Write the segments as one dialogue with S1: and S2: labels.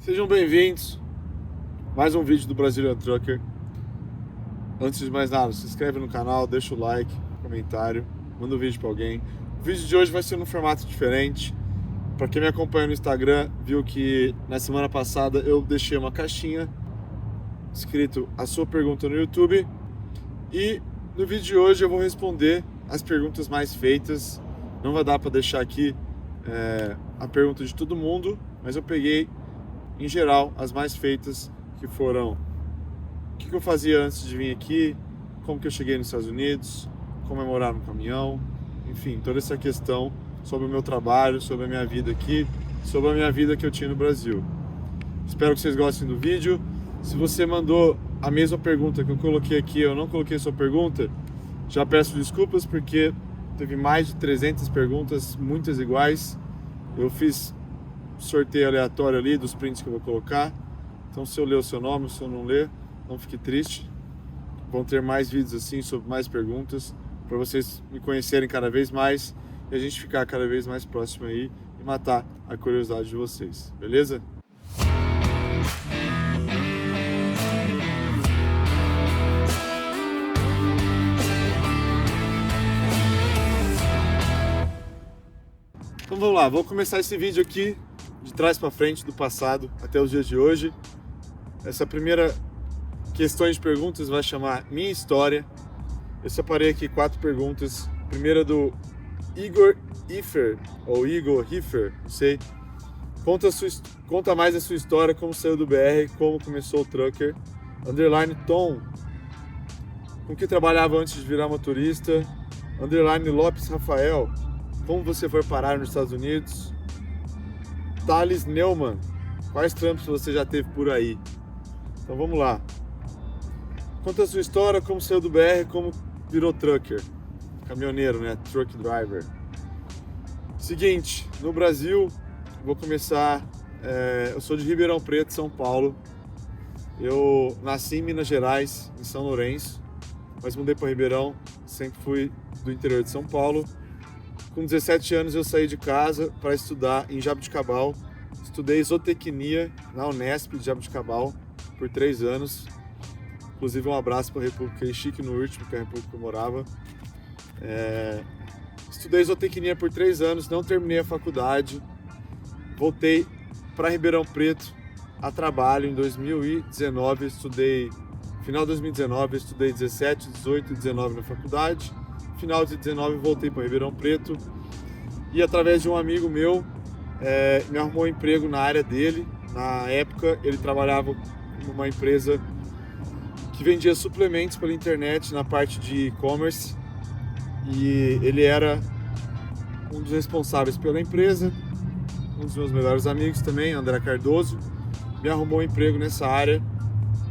S1: Sejam bem-vindos a mais um vídeo do Brazilian Trucker. Antes de mais nada, se inscreve no canal, deixa o like, comentário, manda um vídeo para alguém. O vídeo de hoje vai ser num formato diferente. Para quem me acompanha no Instagram, viu que na semana passada eu deixei uma caixinha escrito a sua pergunta no YouTube. E no vídeo de hoje eu vou responder as perguntas mais feitas. Não vai dar para deixar aqui a pergunta de todo mundo, mas eu peguei em geral as mais feitas, que foram: o que eu fazia antes de vir aqui, como que eu cheguei nos Estados Unidos, como é morar no caminhão, enfim, toda essa questão sobre o meu trabalho, sobre a minha vida aqui, sobre a minha vida que eu tinha no Brasil. Espero que vocês gostem do vídeo. Se você mandou a mesma pergunta que eu coloquei aqui, eu não coloquei sua pergunta, já peço desculpas porque teve mais de 300 perguntas, muitas iguais. Eu fiz sorteio aleatório ali dos prints que eu vou colocar. Então, se eu ler o seu nome, se eu não ler, não fique triste. Vão ter mais vídeos assim, sobre mais perguntas, para vocês me conhecerem cada vez mais e a gente ficar cada vez mais próximo aí e matar a curiosidade de vocês, beleza? Então vamos lá, vou começar esse vídeo aqui de trás para frente, do passado até os dias de hoje. Essa primeira questão de perguntas vai chamar Minha História. Eu separei aqui 4 perguntas. Primeira do Igor Hiffer, ou Igor Hiffer, não sei. Conta mais a sua história, como saiu do BR, como começou o trucker. Underline Tom, com que trabalhava antes de virar motorista. Underline Lopes Rafael, como você foi parar nos Estados Unidos. Thales Neumann, quais trampos você já teve por aí? Então vamos lá. Conta a sua história, como saiu do BR, como virou trucker. Caminhoneiro, né? Truck driver. Seguinte, no Brasil, vou começar... eu sou de Ribeirão Preto, São Paulo. Eu nasci em Minas Gerais, em São Lourenço, mas mudei para Ribeirão, sempre fui do interior de São Paulo. Com 17 anos eu saí de casa para estudar em Jaboticabal. Estudei zootecnia na Unesp de Jaboticabal por 3 anos. Inclusive um abraço para a República Chique no último, que é a República que eu morava. Estudei zootecnia por 3 anos, não terminei a faculdade. Voltei para Ribeirão Preto a trabalho em 2019. Final de 2019, estudei 17, 18 e 19 na faculdade. Final de 19 voltei para Ribeirão Preto e através de um amigo meu me arrumou um emprego na área dele. Na época ele trabalhava numa empresa que vendia suplementos pela internet na parte de e-commerce e ele era um dos responsáveis pela empresa. Um dos meus melhores amigos também, André Cardoso, me arrumou um emprego nessa área,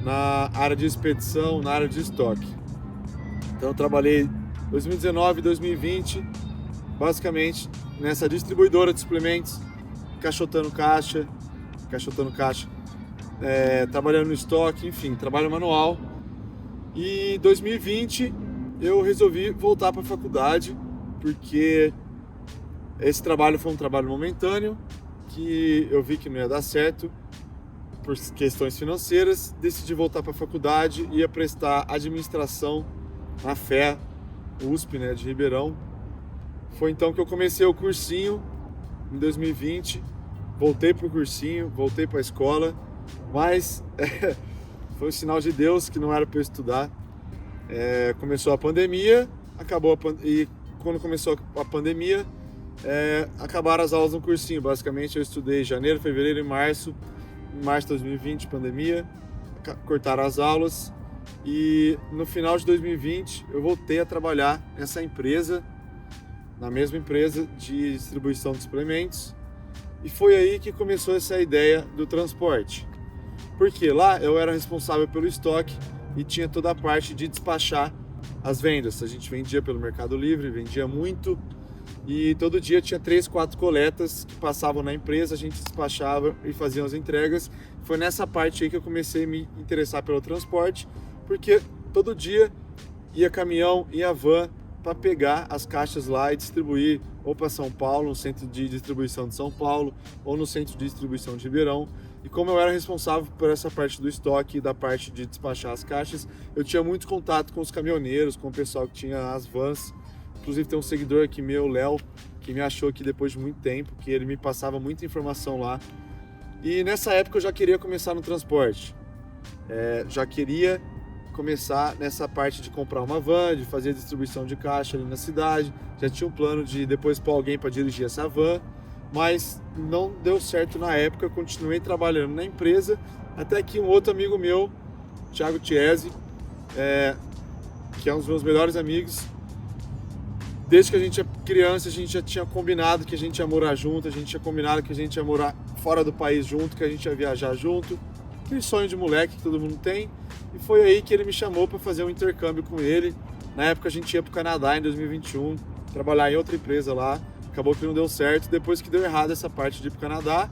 S1: na área de expedição, na área de estoque. Então eu trabalhei 2019 e 2020, basicamente nessa distribuidora de suplementos, caixotando caixa, trabalhando no estoque, enfim, trabalho manual. E em 2020 eu resolvi voltar para a faculdade, porque esse trabalho foi um trabalho momentâneo, que eu vi que não ia dar certo por questões financeiras. Decidi voltar para a faculdade e ia prestar administração na FEA, USP, né, de Ribeirão. Foi então que eu comecei o cursinho em 2020, voltei para o cursinho, voltei para a escola, mas foi um sinal de Deus que não era para eu estudar. Começou a pandemia, e quando começou a pandemia, acabaram as aulas no cursinho. Basicamente eu estudei janeiro, fevereiro e março. Em março de 2020, pandemia, cortaram as aulas. E no final de 2020 eu voltei a trabalhar nessa empresa, na mesma empresa de distribuição de suplementos, e foi aí que começou essa ideia do transporte. Porque lá eu era responsável pelo estoque e tinha toda a parte de despachar as vendas. A gente vendia pelo Mercado Livre, vendia muito, e todo dia tinha 3, 4 coletas que passavam na empresa, a gente despachava e fazia as entregas. Foi nessa parte aí que eu comecei a me interessar pelo transporte, porque todo dia ia caminhão, ia van para pegar as caixas lá e distribuir ou para São Paulo, no centro de distribuição de São Paulo, ou no centro de distribuição de Ribeirão. E como eu era responsável por essa parte do estoque e da parte de despachar as caixas, eu tinha muito contato com os caminhoneiros, com o pessoal que tinha as vans. Inclusive tem um seguidor aqui meu, Léo, que me achou aqui depois de muito tempo, que ele me passava muita informação lá. E nessa época eu já queria começar no transporte. Já queria começar nessa parte de comprar uma van, de fazer a distribuição de caixa ali na cidade. Já tinha um plano de depois pôr alguém para dirigir essa van, mas não deu certo na época. Eu continuei trabalhando na empresa, até que um outro amigo meu, Thiago Tiesi, que é um dos meus melhores amigos, desde que a gente é criança, a gente já tinha combinado que a gente ia morar junto, a gente tinha combinado que a gente ia morar fora do país junto, que a gente ia viajar junto. Aquele sonho de moleque que todo mundo tem. E foi aí que ele me chamou para fazer um intercâmbio com ele. Na época a gente ia para o Canadá em 2021, trabalhar em outra empresa lá. Acabou que não deu certo. Depois que deu errado essa parte de ir para o Canadá,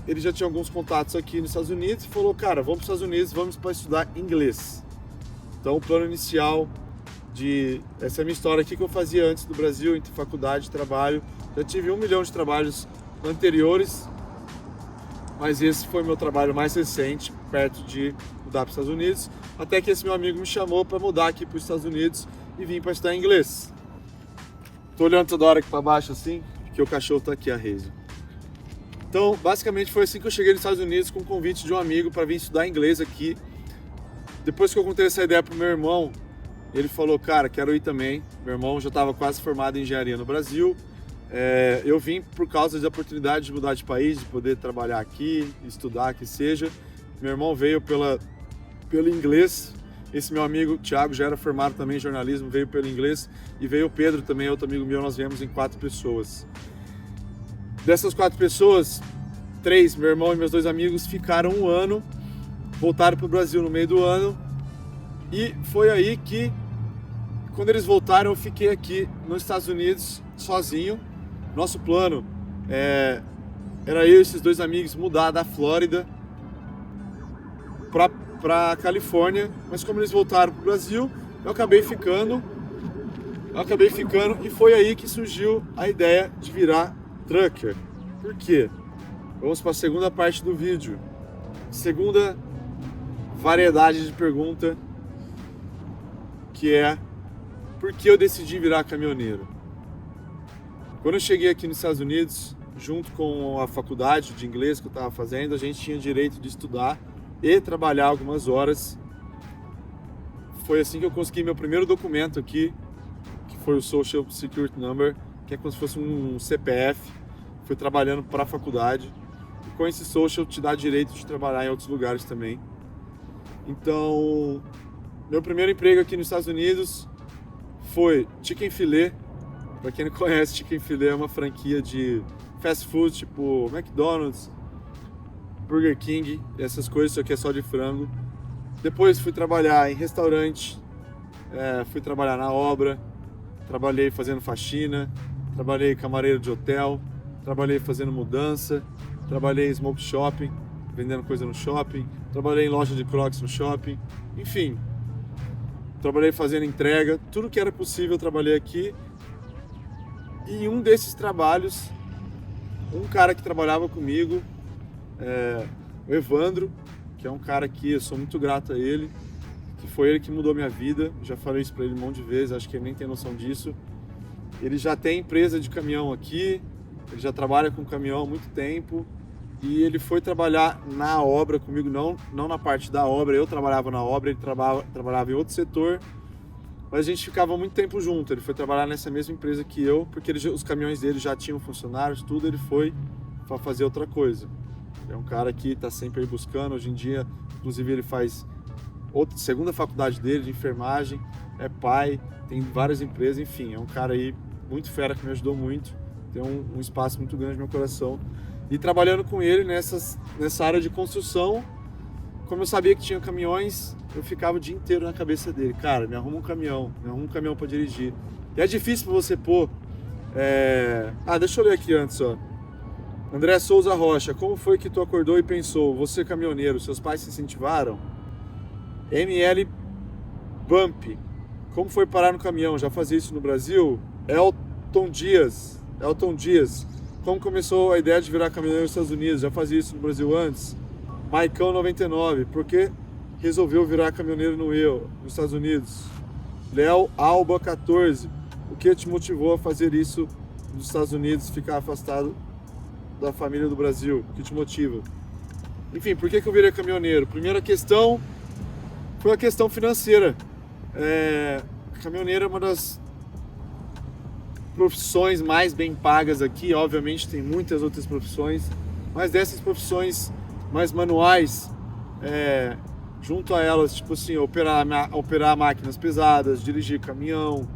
S1: ele já tinha alguns contatos aqui nos Estados Unidos e falou, cara, vamos para os Estados Unidos, vamos para estudar inglês. Então o plano inicial essa é a minha história aqui que eu fazia antes do Brasil, entre faculdade e trabalho. Já tive 1 milhão de trabalhos anteriores, mas esse foi meu trabalho mais recente, perto de mudar para os Estados Unidos, até que esse meu amigo me chamou para mudar aqui para os Estados Unidos e vim para estudar inglês. Tô olhando toda hora aqui para baixo assim, porque o cachorro tá aqui, a Reise. Então, basicamente foi assim que eu cheguei nos Estados Unidos, com o convite de um amigo para vir estudar inglês aqui. Depois que eu contei essa ideia pro meu irmão, ele falou, cara, quero ir também. Meu irmão já estava quase formado em engenharia no Brasil. Eu vim por causa da oportunidade de mudar de país, de poder trabalhar aqui, estudar, que seja. Meu irmão veio pelo inglês. Esse meu amigo, Thiago, já era formado também em jornalismo, veio pelo inglês. E veio o Pedro também, outro amigo meu, nós viemos em 4 pessoas. Dessas 4 pessoas, 3, meu irmão e meus 2 amigos, ficaram 1 ano, voltaram para o Brasil no meio do ano. E foi aí que, quando eles voltaram, eu fiquei aqui nos Estados Unidos sozinho. Nosso plano era eu e esses 2 amigos mudar da Flórida para Califórnia, mas como eles voltaram para o Brasil, eu acabei ficando e foi aí que surgiu a ideia de virar trucker. Por quê? Vamos para a segunda parte do vídeo. Segunda variedade de pergunta, que é por que eu decidi virar caminhoneiro. Quando eu cheguei aqui nos Estados Unidos, junto com a faculdade de inglês que eu estava fazendo, a gente tinha direito de estudar e trabalhar algumas horas. Foi assim que eu consegui meu primeiro documento aqui, que foi o Social Security Number, que é como se fosse um CPF. Fui trabalhando para a faculdade. E com esse Social te dá direito de trabalhar em outros lugares também. Então, meu primeiro emprego aqui nos Estados Unidos foi Chicken Filet. Para quem não conhece, Chicken Filet é uma franquia de fast food, tipo McDonald's, Burger King, essas coisas, só que é só de frango. Depois fui trabalhar em restaurante, fui trabalhar na obra, trabalhei fazendo faxina, trabalhei camareiro de hotel, trabalhei fazendo mudança, trabalhei em smoke shopping, vendendo coisa no shopping, trabalhei em loja de Crocs no shopping, enfim. Trabalhei fazendo entrega, tudo que era possível eu trabalhei aqui. E em um desses trabalhos, um cara que trabalhava comigo, o Evandro, que é um cara que eu sou muito grato a ele, que foi ele que mudou minha vida. Já falei isso para ele um monte de vezes, acho que ele nem tem noção disso. Ele já tem empresa de caminhão aqui, ele já trabalha com caminhão há muito tempo. E ele foi trabalhar na obra comigo, não na parte da obra. Eu trabalhava na obra, ele trabalhava em outro setor, mas a gente ficava muito tempo junto. Ele foi trabalhar nessa mesma empresa que eu, porque os caminhões dele já tinham funcionários, tudo. Ele foi para fazer outra coisa. É um cara que está sempre aí buscando. Hoje em dia, inclusive, ele faz segunda faculdade dele de enfermagem, é pai, tem várias empresas, enfim, é um cara aí muito fera que me ajudou muito. Tem um espaço muito grande no meu coração. E trabalhando com ele nessa área de construção, como eu sabia que tinha caminhões, eu ficava o dia inteiro na cabeça dele. Cara, me arruma um caminhão para dirigir. E é difícil para você pôr... deixa eu ler aqui antes, ó. André Souza Rocha, como foi que tu acordou e pensou, você caminhoneiro, seus pais se incentivaram? ML Bump, Como foi parar no caminhão? Já fazia isso no Brasil? Elton Dias. Como começou a ideia de virar caminhoneiro nos Estados Unidos? Já fazia isso no Brasil antes? Maicão 99. Por que resolveu virar caminhoneiro nos Estados Unidos? Léo Alba 14. O que te motivou a fazer isso nos Estados Unidos, ficar afastado da família do Brasil? O que te motiva? Enfim, por que eu virei caminhoneiro? Primeira questão foi a questão financeira. Caminhoneiro é uma das profissões mais bem pagas aqui. Obviamente tem muitas outras profissões, mas dessas profissões mais manuais, junto a elas, tipo assim, operar máquinas pesadas, dirigir caminhão,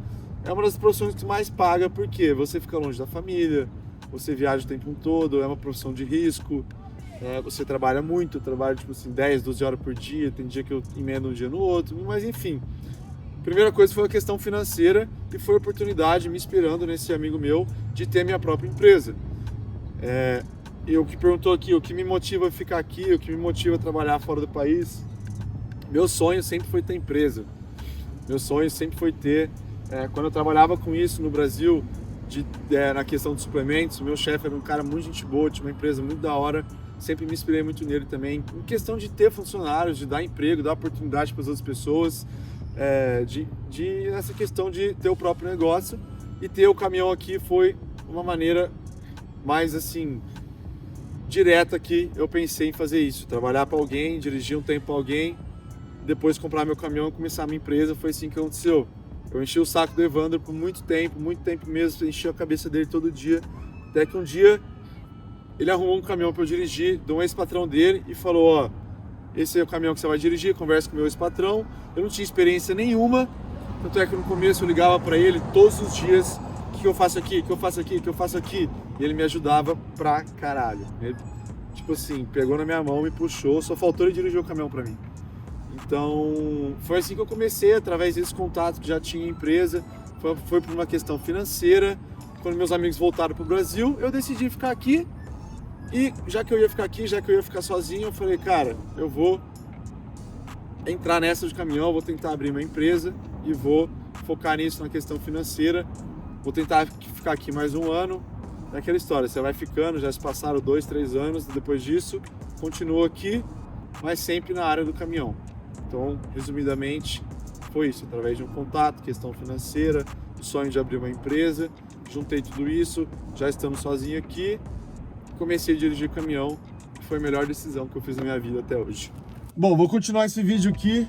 S1: é uma das profissões que mais paga, porque você fica longe da família, você viaja o tempo todo, é uma profissão de risco, você trabalha muito, trabalha tipo assim, 10, 12 horas por dia, tem dia que eu emendo um dia no outro, mas enfim. Primeira coisa foi a questão financeira e foi a oportunidade, me inspirando nesse amigo meu, de ter minha própria empresa. E o que perguntou aqui, o que me motiva a ficar aqui, o que me motiva a trabalhar fora do país, meu sonho sempre foi ter empresa. Meu sonho sempre foi ter, quando eu trabalhava com isso no Brasil, na questão de suplementos, meu chefe era um cara muito gente boa, tinha uma empresa muito da hora, sempre me inspirei muito nele também, em questão de ter funcionários, de dar emprego, dar oportunidade para as outras pessoas, essa questão de ter o próprio negócio, e ter o caminhão aqui foi uma maneira mais assim direta que eu pensei em fazer isso, trabalhar para alguém, dirigir um tempo para alguém, depois comprar meu caminhão e começar a minha empresa. Foi assim que aconteceu. Eu enchi o saco do Evandro por muito tempo mesmo, enchi a cabeça dele todo dia, até que um dia ele arrumou um caminhão para eu dirigir, de um ex-patrão dele, e falou: ó, esse é o caminhão que você vai dirigir, conversa com o meu ex-patrão. Eu não tinha experiência nenhuma, tanto é que no começo eu ligava para ele todos os dias: o que eu faço aqui, o que eu faço aqui, o que eu faço aqui, e ele me ajudava pra caralho. Ele, tipo assim, pegou na minha mão, me puxou, só faltou ele dirigir o caminhão para mim. Então, foi assim que eu comecei, através desse contato que já tinha empresa, foi por uma questão financeira. Quando meus amigos voltaram para o Brasil, eu decidi ficar aqui, e já que eu ia ficar aqui, já que eu ia ficar sozinho, eu falei: cara, eu vou entrar nessa de caminhão, vou tentar abrir uma empresa e vou focar nisso, na questão financeira, vou tentar ficar aqui mais um ano. É aquela história, você vai ficando, já se passaram 2, 3 anos, depois disso, continuo aqui, mas sempre na área do caminhão. Então, resumidamente, foi isso, através de um contato, questão financeira, o sonho de abrir uma empresa, juntei tudo isso, já estando sozinho aqui, comecei a dirigir caminhão, que foi a melhor decisão que eu fiz na minha vida até hoje. Bom, vou continuar esse vídeo aqui,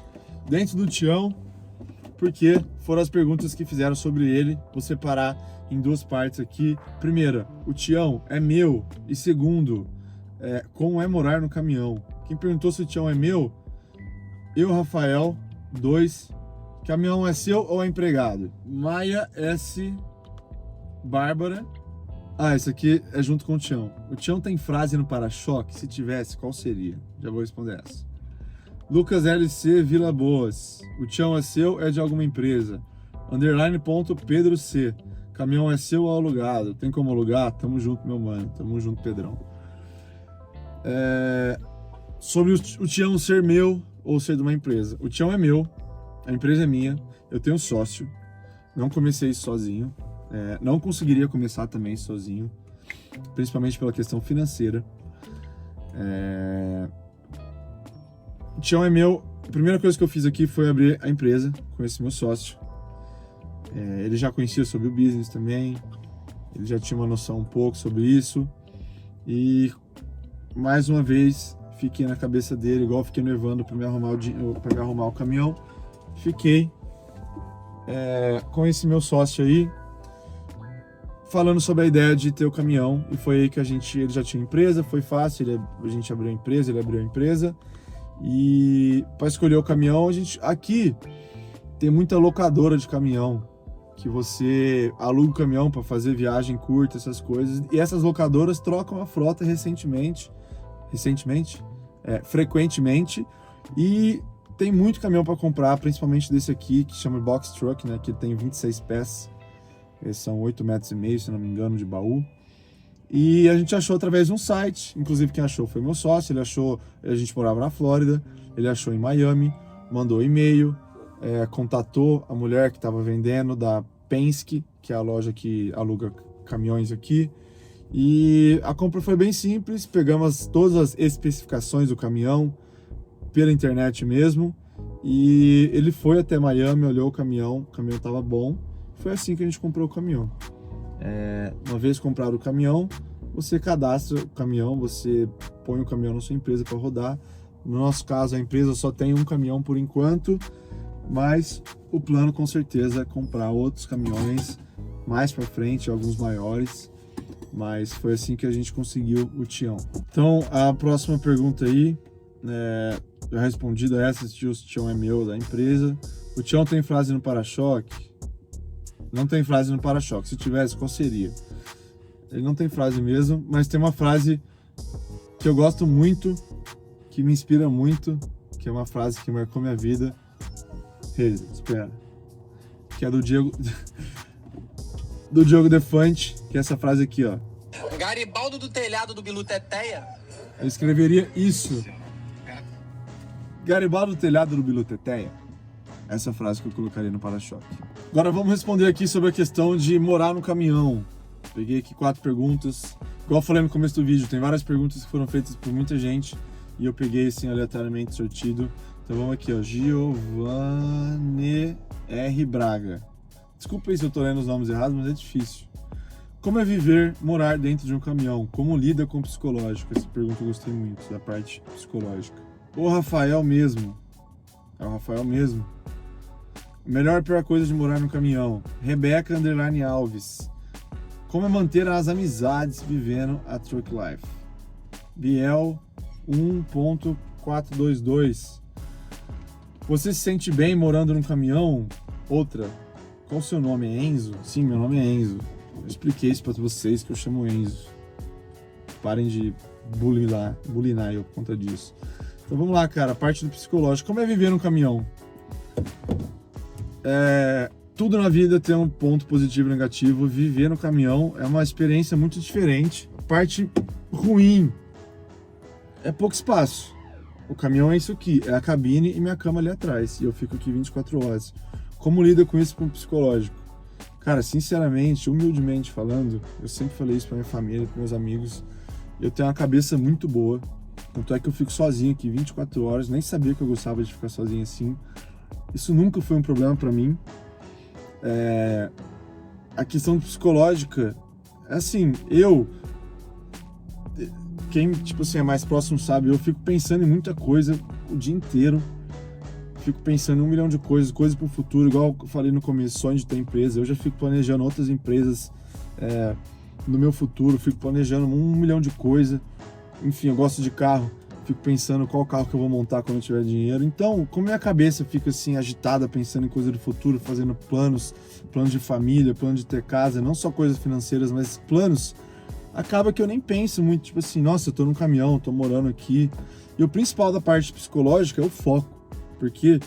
S1: dentro do Tião, porque foram as perguntas que fizeram sobre ele. Vou separar em 2 partes aqui. Primeira, o Tião é meu, e segundo, como é morar no caminhão. Quem perguntou se o Tião é meu, eu, Rafael, 2, caminhão é seu ou é empregado? Maia S. Bárbara. Esse aqui é junto com o Tião. O Tião tem frase no para-choque? Se tivesse, qual seria? Já vou responder essa. Lucas LC Vila Boas. O Tião é seu, é de alguma empresa? _Pedro C. Caminhão é seu ou alugado? Tem como alugar? Tamo junto, meu mano. Tamo junto, Pedrão. Sobre o Tião ser meu ou ser de uma empresa. O Tião é meu, a empresa é minha, eu tenho sócio, não comecei isso sozinho, não conseguiria começar também sozinho, principalmente pela questão financeira. O Tião é meu, a primeira coisa que eu fiz aqui foi abrir a empresa com esse meu sócio. Ele já conhecia sobre o business também, ele já tinha uma noção um pouco sobre isso, e mais uma vez fiquei na cabeça dele, igual fiquei no Evandro para me arrumar o caminhão. Fiquei com esse meu sócio aí, falando sobre a ideia de ter o caminhão, e foi aí que ele já tinha empresa, foi fácil, a gente abriu a empresa, ele abriu a empresa, e para escolher o caminhão, aqui tem muita locadora de caminhão, que você aluga o caminhão para fazer viagem curta, essas coisas, e essas locadoras trocam a frota frequentemente, e tem muito caminhão para comprar, principalmente desse aqui, que chama Box Truck, né, que tem 26 pés, eles são 8,5 metros, se não me engano, de baú, e a gente achou através de um site, inclusive quem achou foi meu sócio, ele achou, a gente morava na Flórida, ele achou em Miami, mandou e-mail, contatou a mulher que estava vendendo da Penske, que é a loja que aluga caminhões aqui. E a compra foi bem simples, pegamos todas as especificações do caminhão pela internet mesmo. E ele foi até Miami, olhou o caminhão estava bom. Foi assim que a gente comprou o caminhão. Uma vez comprado o caminhão, você cadastra o caminhão, você põe o caminhão na sua empresa para rodar. No nosso caso, a empresa só tem um caminhão por enquanto, mas o plano com certeza é comprar outros caminhões mais para frente, alguns maiores. Mas foi assim que a gente conseguiu o Tião. Então, a próxima pergunta aí, já respondido a essa, se o Tião é meu, da empresa. O Tião tem frase no para-choque? Não tem frase no para-choque. Se tivesse, qual seria? Ele não tem frase mesmo, mas tem uma frase que eu gosto muito, que me inspira muito, que é uma frase que marcou minha vida. Espera. Que é do Diego Defante, que é essa frase aqui, ó.
S2: Garibaldo do telhado do Bilu Teteia.
S1: Eu escreveria isso. Garibaldo do telhado do Bilu Teteia. Essa frase que eu colocaria no para-choque. Agora vamos responder aqui sobre a questão de morar no caminhão. Peguei aqui 4 perguntas. Igual eu falei no começo do vídeo, tem várias perguntas que foram feitas por muita gente e eu peguei assim aleatoriamente sortido. Então vamos aqui, ó. Giovanni R. Braga. Desculpa aí se eu tô lendo os nomes errados, mas é difícil. Como é morar dentro de um caminhão? Como lida com o psicológico? Essa pergunta eu gostei muito, da parte psicológica. O Rafael mesmo. É o Rafael mesmo. Melhor e pior coisa de morar no caminhão. Rebeca _ Alves. Como é manter as amizades vivendo a Truck Life? Biel 1.422. Você se sente bem morando num caminhão? Outra. Qual o seu nome? É Enzo? Sim, meu nome é Enzo. Eu expliquei isso para vocês que eu chamo Enzo. Parem de bulinar eu por conta disso. Então vamos lá, cara. A parte do psicológico. Como é viver num caminhão? Tudo na vida tem um ponto positivo e negativo. Viver no caminhão é uma experiência muito diferente. A parte ruim é pouco espaço. O caminhão é isso aqui, é a cabine e minha cama ali atrás. E eu fico aqui 24 horas. Como lida com isso com o psicológico? Cara, sinceramente, humildemente falando, eu sempre falei isso pra minha família, pros meus amigos. Eu tenho uma cabeça muito boa. Tanto é que eu fico sozinho aqui 24 horas. Nem sabia que eu gostava de ficar sozinho assim. Isso nunca foi um problema pra mim. A questão psicológica, assim, quem tipo assim, é mais próximo sabe, eu fico pensando em muita coisa o dia inteiro. Fico pensando em 1 milhão de coisas pro futuro, igual eu falei no começo, sonho de ter empresa. Eu já fico planejando outras empresas no meu futuro, fico planejando 1 milhão de coisas. Enfim, eu gosto de carro, fico pensando qual carro que eu vou montar quando eu tiver dinheiro. Então, como minha cabeça fica assim agitada, pensando em coisa do futuro, fazendo planos de família, plano de ter casa, não só coisas financeiras, mas planos, acaba que eu nem penso muito, tipo assim, nossa, eu tô num caminhão, tô morando aqui. E o principal da parte psicológica é o foco. Porque,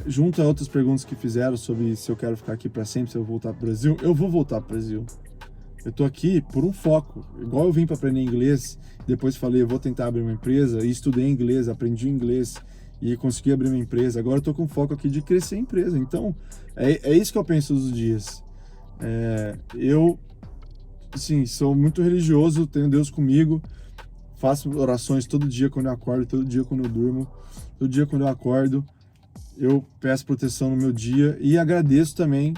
S1: junto a outras perguntas que fizeram sobre se eu quero ficar aqui para sempre, se eu vou voltar pro Brasil, eu vou voltar pro Brasil. Eu tô aqui por um foco. Igual eu vim para aprender inglês, depois falei, eu vou tentar abrir uma empresa, e estudei inglês, aprendi inglês e consegui abrir uma empresa. Agora eu tô com foco aqui de crescer a empresa. Então, é isso que eu penso todos os dias. Eu, assim, sou muito religioso, tenho Deus comigo, faço orações todo dia quando eu acordo, todo dia quando eu durmo. Todo dia quando eu acordo, eu peço proteção no meu dia e agradeço também.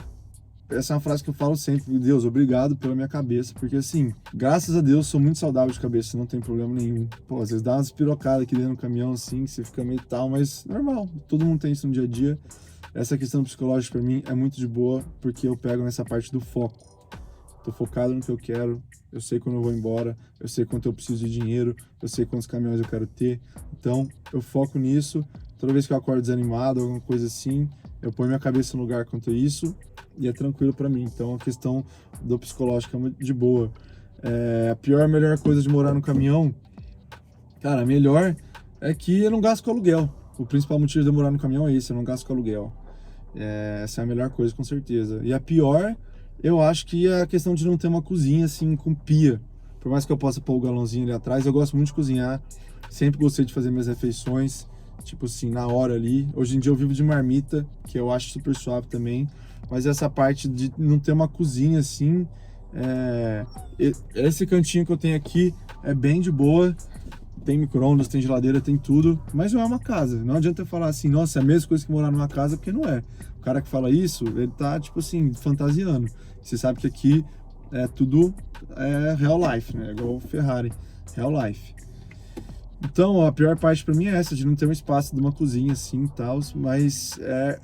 S1: Essa é uma frase que eu falo sempre: Deus, obrigado pela minha cabeça, porque assim, graças a Deus, sou muito saudável de cabeça, não tem problema nenhum. Pô, às vezes dá umas pirocadas aqui dentro do caminhão assim, que você fica meio tal, mas normal, todo mundo tem isso no dia a dia. Essa questão psicológica pra mim é muito de boa, porque eu pego nessa parte do foco. Tô focado no que eu quero, eu sei quando eu vou embora, eu sei quanto eu preciso de dinheiro, eu sei quantos caminhões eu quero ter. Então, eu foco nisso. Toda vez que eu acordo desanimado, alguma coisa assim, eu ponho minha cabeça no lugar quanto a isso e é tranquilo pra mim. Então, a questão do psicológico é muito de boa. A melhor coisa de morar no caminhão, cara, a melhor é que eu não gasto com aluguel. O principal motivo de eu morar no caminhão é esse, eu não gasto com aluguel. Essa é a melhor coisa, com certeza. E a pior, eu acho que é a questão de não ter uma cozinha assim com pia. Por mais que eu possa pôr o galãozinho ali atrás, eu gosto muito de cozinhar. Sempre gostei de fazer minhas refeições. tipo assim, na hora ali. Hoje em dia eu vivo de marmita, que eu acho super suave também, mas essa parte de não ter uma cozinha assim, esse cantinho que eu tenho aqui é bem de boa. Tem micro-ondas, tem geladeira, tem tudo, mas não é uma casa. Não adianta eu falar assim, nossa, é a mesma coisa que morar numa casa, porque não é. O cara que fala isso, ele tá, tipo assim, fantasiando. Você sabe que aqui tudo real life, né? Igual Ferrari, real life. Então, a pior parte pra mim é essa, de não ter um espaço de uma cozinha assim e tal, mas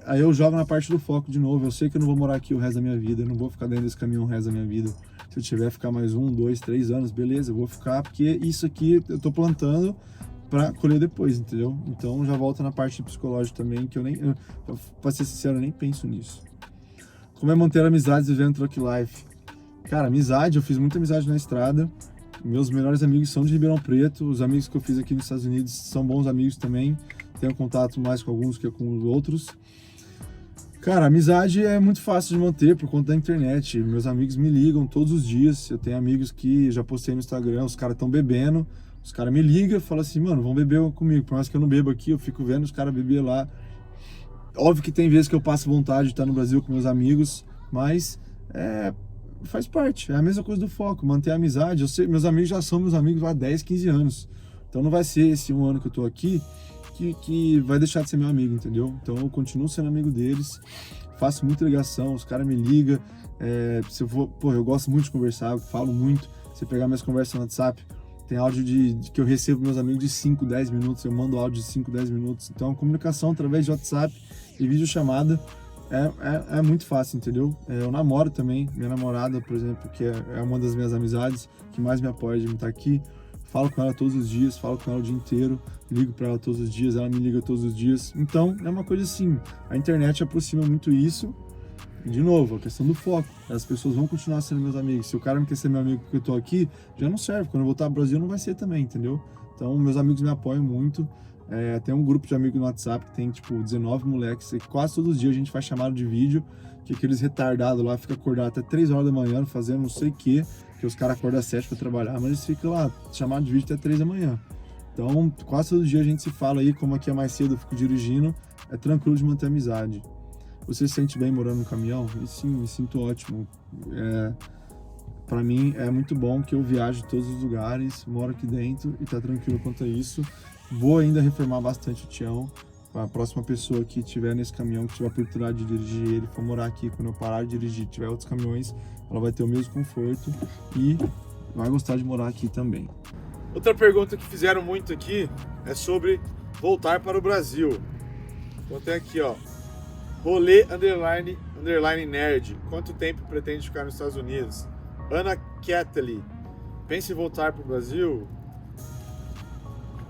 S1: aí eu jogo na parte do foco de novo. Eu sei que eu não vou morar aqui o resto da minha vida, eu não vou ficar dentro desse caminhão o resto da minha vida. Se eu tiver ficar mais 1, 2, 3 anos, beleza, eu vou ficar, porque isso aqui eu tô plantando pra colher depois, entendeu? Então já volta na parte psicológica também, que pra ser sincero, eu nem penso nisso. Como é manter amizades vivendo truck life? Cara, amizade, eu fiz muita amizade na estrada. Meus melhores amigos são de Ribeirão Preto, os amigos que eu fiz aqui nos Estados Unidos são bons amigos também. Tenho contato mais com alguns que com os outros. Cara, a amizade é muito fácil de manter por conta da internet. Meus amigos me ligam todos os dias. Eu tenho amigos que já postei no Instagram, os caras estão bebendo. Os caras me ligam e falam assim, mano, vamos beber comigo. Por mais que eu não bebo aqui, eu fico vendo os caras beber lá. Óbvio que tem vezes que eu passo vontade de estar no Brasil com meus amigos, mas faz parte. É a mesma coisa do foco, manter a amizade. Meus amigos já são meus amigos há 10, 15 anos. Então não vai ser esse um ano que eu tô aqui que vai deixar de ser meu amigo, entendeu? Então eu continuo sendo amigo deles, faço muita ligação, os caras me ligam, se eu for, eu gosto muito de conversar, eu falo muito. Você pegar minhas conversas no WhatsApp, tem áudio que eu recebo dos meus amigos de 5, 10 minutos, eu mando áudio de 5, 10 minutos. Então a comunicação através de WhatsApp e videochamada é muito fácil, entendeu? Eu namoro também, minha namorada, por exemplo, que é uma das minhas amizades que mais me apoia de me estar aqui. Falo com ela todos os dias, falo com ela o dia inteiro, ligo para ela todos os dias, ela me liga todos os dias. Então, é uma coisa assim, a internet aproxima muito isso. E, de novo, a questão do foco. As pessoas vão continuar sendo meus amigos. Se o cara não quer ser meu amigo porque eu tô aqui, já não serve. Quando eu voltar ao Brasil, não vai ser também, entendeu? Então, meus amigos me apoiam muito. Tem um grupo de amigos no WhatsApp que tem, tipo, 19 moleques. E quase todos os dias a gente faz chamada de vídeo, que aqueles retardados lá ficam acordados até 3 horas da manhã, fazendo não sei o quê. Que os caras acordam às 7 para trabalhar, mas eles ficam lá, chamado de vídeo até 3 da manhã. Então, quase todo dia a gente se fala aí, como aqui é mais cedo, eu fico dirigindo, é tranquilo de manter amizade. Você se sente bem morando no caminhão? E sim, me sinto ótimo. Para mim é muito bom que eu viajo em todos os lugares, moro aqui dentro e tá tranquilo quanto a isso. Vou ainda reformar bastante o Tião. A próxima pessoa que estiver nesse caminhão, que tiver a oportunidade de dirigir ele, for morar aqui, quando eu parar de dirigir, tiver outros caminhões, ela vai ter o mesmo conforto e vai gostar de morar aqui também. Outra pergunta que fizeram muito aqui é sobre voltar para o Brasil. Então tem aqui, ó, rolê _ nerd. Quanto tempo pretende ficar nos Estados Unidos? Ana Ketley, pensa em voltar para o Brasil?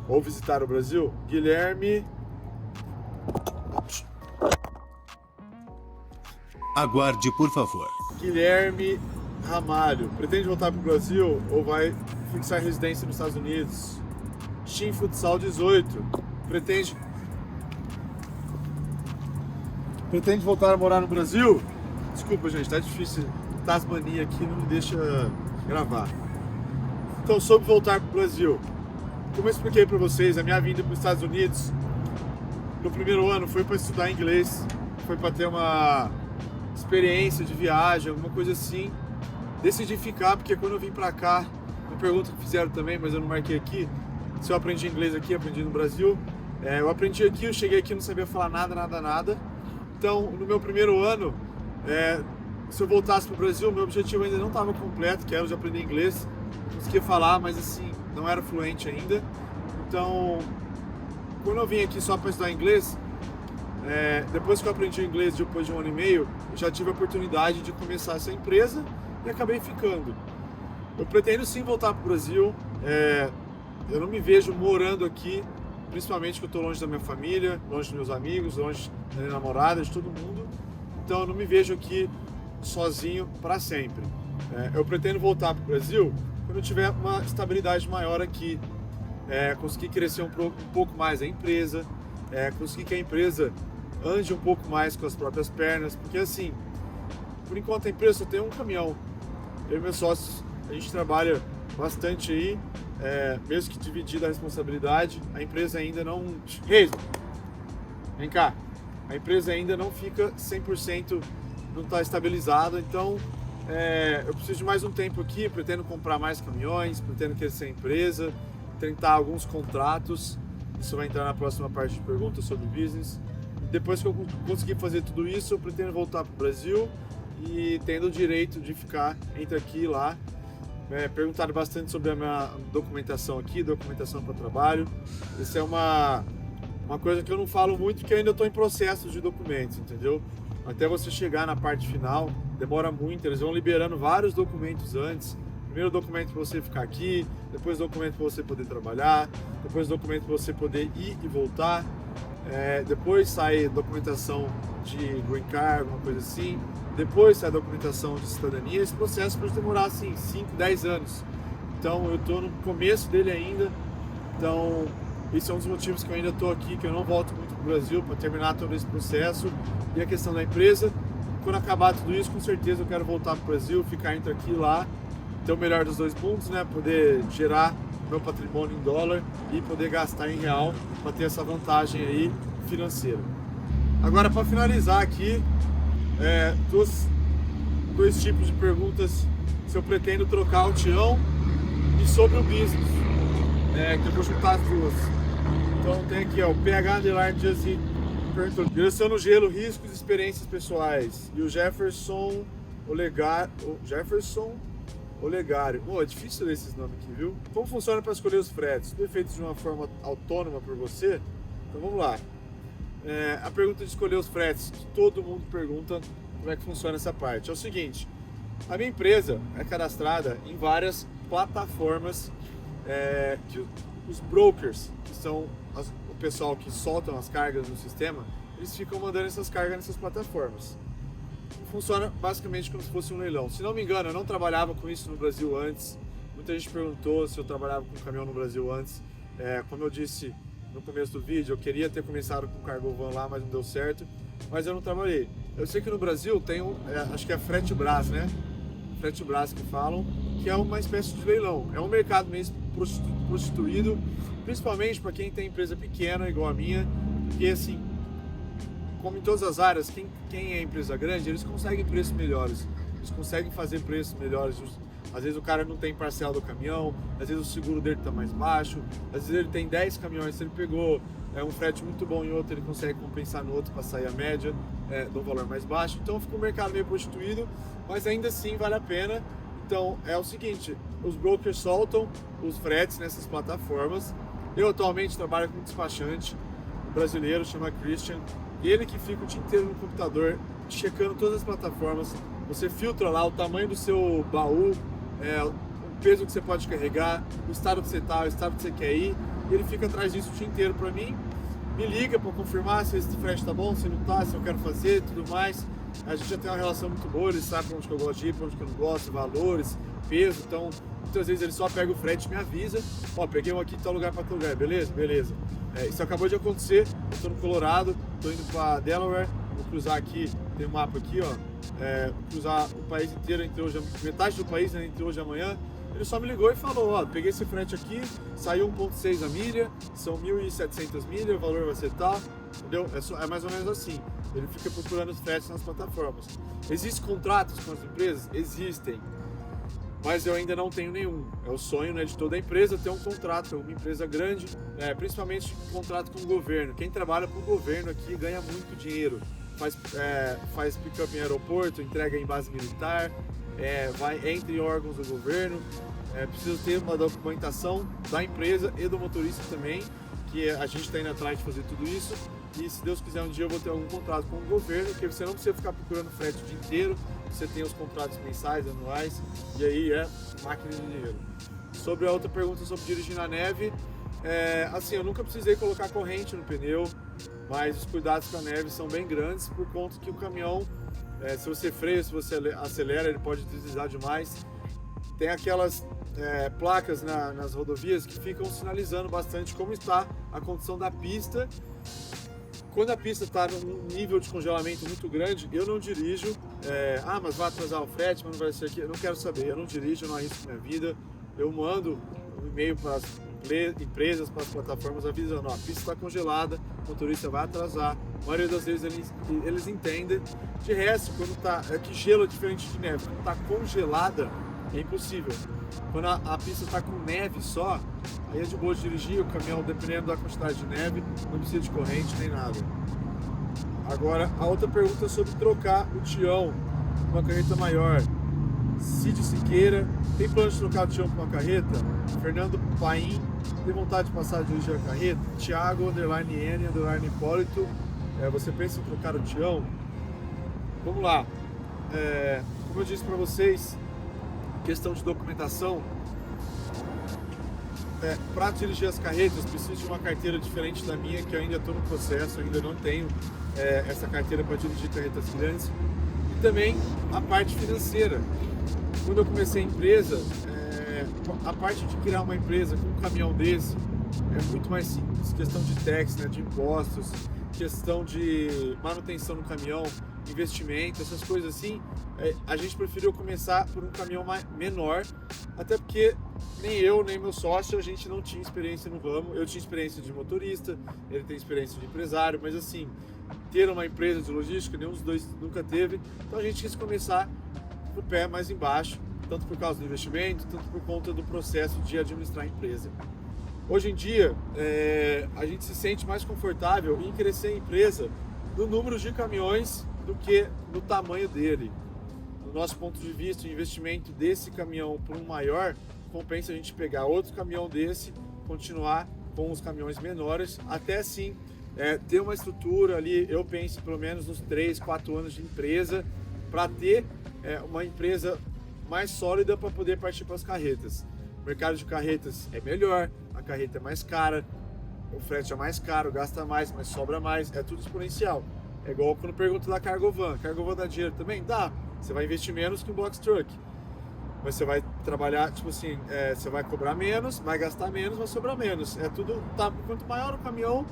S1: Ou visitar o Brasil? Guilherme...
S3: Aguarde, por favor.
S1: Guilherme Ramalho, pretende voltar para o Brasil ou vai fixar residência nos Estados Unidos? Shin Futsal 18, pretende voltar a morar no Brasil? Desculpa, gente, tá difícil. Tasmania aqui não me deixa gravar. Então, sobre voltar para o Brasil, como eu expliquei para vocês, a minha vinda para os Estados Unidos no primeiro ano foi para estudar inglês, foi para ter uma experiência de viagem, alguma coisa assim. Decidi ficar porque quando eu vim pra cá, uma pergunta que fizeram também, mas eu não marquei aqui, se eu aprendi inglês aqui, aprendi no Brasil. Eu aprendi aqui, eu cheguei aqui, não sabia falar nada. Então, no meu primeiro ano, se eu voltasse pro Brasil, meu objetivo ainda não estava completo, que era de aprender inglês. Conseguia falar, mas assim, não era fluente ainda. Então, quando eu vim aqui só para estudar inglês, depois que eu aprendi inglês, depois de 1 ano e meio, eu já tive a oportunidade de começar essa empresa e acabei ficando. Eu pretendo sim voltar para o Brasil. Eu não me vejo morando aqui, principalmente porque eu estou longe da minha família, longe dos meus amigos, longe da minha namorada, de todo mundo. Então eu não me vejo aqui sozinho para sempre. Eu pretendo voltar para o Brasil quando eu tiver uma estabilidade maior aqui, conseguir crescer um pouco mais a empresa, conseguir que a empresa ande um pouco mais com as próprias pernas, porque assim, por enquanto a empresa só tem um caminhão. Eu e meus sócios, a gente trabalha bastante aí, mesmo que dividida a responsabilidade, a empresa ainda não... Reis, vem cá. A empresa ainda não fica 100%, não está estabilizada, então eu preciso de mais um tempo aqui, pretendo comprar mais caminhões, pretendo crescer a empresa, tentar alguns contratos, isso vai entrar na próxima parte de perguntas sobre business. Depois que eu conseguir fazer tudo isso, eu pretendo voltar para o Brasil e tendo o direito de ficar entre aqui e lá. Perguntaram bastante sobre a minha documentação aqui, documentação para trabalho. Isso é uma coisa que eu não falo muito, porque eu ainda estou em processo de documentos, entendeu? Até você chegar na parte final, demora muito, eles vão liberando vários documentos antes. Primeiro documento para você ficar aqui, depois documento para você poder trabalhar, depois documento para você poder ir e voltar. Depois sai documentação de green card, alguma coisa assim. Depois sai documentação de cidadania. Esse processo pode demorar assim 5, 10 anos. Então eu estou no começo dele ainda. Então esse é um dos motivos que eu ainda estou aqui, que eu não volto muito para o Brasil para terminar todo esse processo. E a questão da empresa, quando acabar tudo isso, com certeza eu quero voltar para o Brasil, ficar entre aqui e lá, ter o melhor dos dois mundos, né? Poder gerar meu patrimônio em dólar e poder gastar em real para ter essa vantagem aí financeira. Agora, para finalizar aqui, dois tipos de perguntas: se eu pretendo trocar o Tião e sobre o business, que eu vou juntar as duas. Então tem aqui, o PH_Jazzy perguntou: direção no gelo, riscos e experiências pessoais. E o Jefferson Olegário. É difícil ler esses nomes aqui, viu? Como funciona para escolher os fretes? Tudo é feito de uma forma autônoma por você? Então vamos lá. A pergunta de escolher os fretes, todo mundo pergunta como é que funciona essa parte. É o seguinte: a minha empresa é cadastrada em várias plataformas que os brokers, que são o pessoal que soltam as cargas no sistema, eles ficam mandando essas cargas nessas plataformas. Funciona basicamente como se fosse um leilão. Se não me engano, eu não trabalhava com isso no Brasil antes. Muita gente perguntou se eu trabalhava com caminhão no Brasil antes. Como eu disse no começo do vídeo, eu queria ter começado com cargo van lá, mas não deu certo. Mas eu não trabalhei. Eu sei que no Brasil tem acho que é Fretebras, né? Fretebras que falam, que é uma espécie de leilão. É um mercado mesmo prostituído, principalmente para quem tem empresa pequena, igual a minha, porque assim, como em todas as áreas, quem é empresa grande, eles conseguem preços melhores, eles conseguem fazer preços melhores. Às vezes o cara não tem parcela do caminhão, às vezes o seguro dele está mais baixo, às vezes ele tem 10 caminhões, se ele pegou um frete muito bom em outro, ele consegue compensar no outro para sair a média do valor mais baixo. Então fica um mercado meio prostituído, mas ainda assim vale a pena. Então é o seguinte: os brokers soltam os fretes nessas plataformas. Eu atualmente trabalho com um despachante brasileiro, chama Christian. Ele que fica o dia inteiro no computador, checando todas as plataformas. Você filtra lá o tamanho do seu baú, o peso que você pode carregar, o estado que você está, o estado que você quer ir. Ele fica atrás disso o dia inteiro para mim. Me liga para confirmar se esse frete está bom, se não está, se eu quero fazer, tudo mais. A gente já tem uma relação muito boa, ele sabe para onde que eu gosto de ir, para onde que eu não gosto, valores, peso. Então, muitas vezes ele só pega o frete e me avisa: peguei um aqui de tal lugar para tal lugar, beleza? Beleza. Isso acabou de acontecer. Eu estou no Colorado, estou indo para Delaware, vou cruzar aqui, tem um mapa aqui, vou cruzar o país inteiro entre hoje, metade do país, né, entre hoje e amanhã. Ele só me ligou e falou: peguei esse frete aqui, saiu 1,6 a milha, são 1.700 milhas, o valor vai ser tal, entendeu? É mais ou menos assim. Ele fica procurando os fretes nas plataformas. Existem contratos com as empresas? Existem, mas eu ainda não tenho nenhum. É o sonho, né, de toda a empresa ter um contrato, uma empresa grande, principalmente um contrato com o governo. Quem trabalha para o governo aqui ganha muito dinheiro. Faz pick-up em aeroporto, entrega em base militar, vai entre órgãos do governo. Precisa ter uma documentação da empresa e do motorista também, que a gente está indo atrás de fazer tudo isso. E se Deus quiser, um dia eu vou ter algum contrato com o governo, que você não precisa ficar procurando frete o dia inteiro. Você tem os contratos mensais, anuais, e aí é máquina de dinheiro. Sobre a outra pergunta sobre dirigir na neve, assim, eu nunca precisei colocar corrente no pneu, mas os cuidados com a neve são bem grandes, por conta que o caminhão, se você freia, se você acelera, ele pode deslizar demais. Tem aquelas placas nas rodovias que ficam sinalizando bastante como está a condição da pista. Quando a pista está num nível de congelamento muito grande, eu não dirijo. Mas vai atrasar o frete, mas não vai ser aqui. Eu não quero saber, eu não dirijo, eu não arrisco minha vida. eu mando um e-mail para as empresas, para as plataformas avisando, ó, a pista está congelada, o motorista vai atrasar. A maioria das vezes eles entendem. De resto, quando tá, é que gelo é diferente de neve, quando está congelada é impossível. Quando a pista está com neve só, aí é de boa de dirigir, o caminhão, dependendo da quantidade de neve, não precisa de corrente nem nada. Agora, a outra pergunta é sobre trocar o tião por uma carreta maior. Cid Siqueira, tem plano de trocar o tião por uma carreta? Fernando Paim, tem vontade de passar a dirigir a carreta? Thiago, _N, _Hipólito, você pensa em trocar o tião? Vamos lá. Como eu disse para vocês, questão de documentação, para dirigir as carretas preciso de uma carteira diferente da minha, que eu ainda estou no processo, ainda não tenho essa carteira para dirigir carretas grandes. E também a parte financeira. Quando eu comecei a empresa, a parte de criar uma empresa com um caminhão desse é muito mais simples. Questão de tax, né, de impostos, questão de manutenção no caminhão, investimento, essas coisas assim, a gente preferiu começar por um caminhão menor, até porque nem eu, nem meu sócio, a gente não tinha experiência no ramo. Eu tinha experiência de motorista, ele tem experiência de empresário, mas assim, ter uma empresa de logística, nenhum dos dois nunca teve, então a gente quis começar com o pé mais embaixo, tanto por causa do investimento, tanto por conta do processo de administrar a empresa. Hoje em dia, a gente se sente mais confortável em crescer a empresa no número de caminhões do que no tamanho dele. Do nosso ponto de vista, o investimento desse caminhão por um maior, compensa a gente pegar outro caminhão desse, continuar com os caminhões menores, até sim ter uma estrutura ali, eu penso pelo menos uns 3, 4 anos de empresa, para ter uma empresa mais sólida para poder partir para as carretas. O mercado de carretas é melhor, a carreta é mais cara, o frete é mais caro, gasta mais, mas sobra mais, é tudo exponencial. É igual quando pergunta da Cargovan. Cargovan dá dinheiro também? Dá. Você vai investir menos que um box truck. Mas você vai trabalhar, tipo assim, você vai cobrar menos, vai gastar menos, vai sobrar menos. É tudo, tá, quanto maior o caminhão,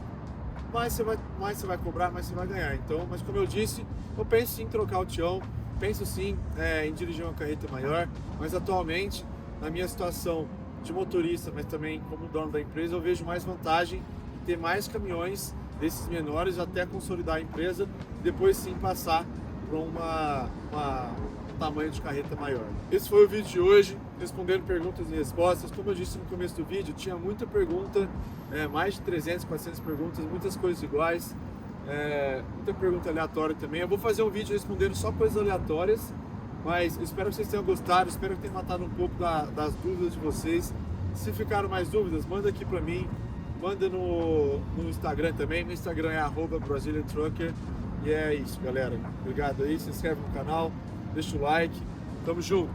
S1: mais você vai cobrar, mais você vai ganhar. Então, mas como eu disse, eu penso sim em trocar o tião, penso sim em dirigir uma carreta maior, mas atualmente, na minha situação de motorista, mas também como dono da empresa, eu vejo mais vantagem em ter mais caminhões desses menores até consolidar a empresa e depois sim passar para um tamanho de carreta maior. Esse foi o vídeo de hoje, respondendo perguntas e respostas. Como eu disse no começo do vídeo, tinha muita pergunta, mais de 300, 400 perguntas, muitas coisas iguais, muita pergunta aleatória também. Eu vou fazer um vídeo respondendo só coisas aleatórias, mas eu espero que vocês tenham gostado, espero que tenha matado um pouco das dúvidas de vocês. Se ficaram mais dúvidas, manda aqui para mim, manda no Instagram também. Meu Instagram é @BrazilianTrucker. E é isso, galera. Obrigado aí, se inscreve no canal, deixa o like, tamo junto!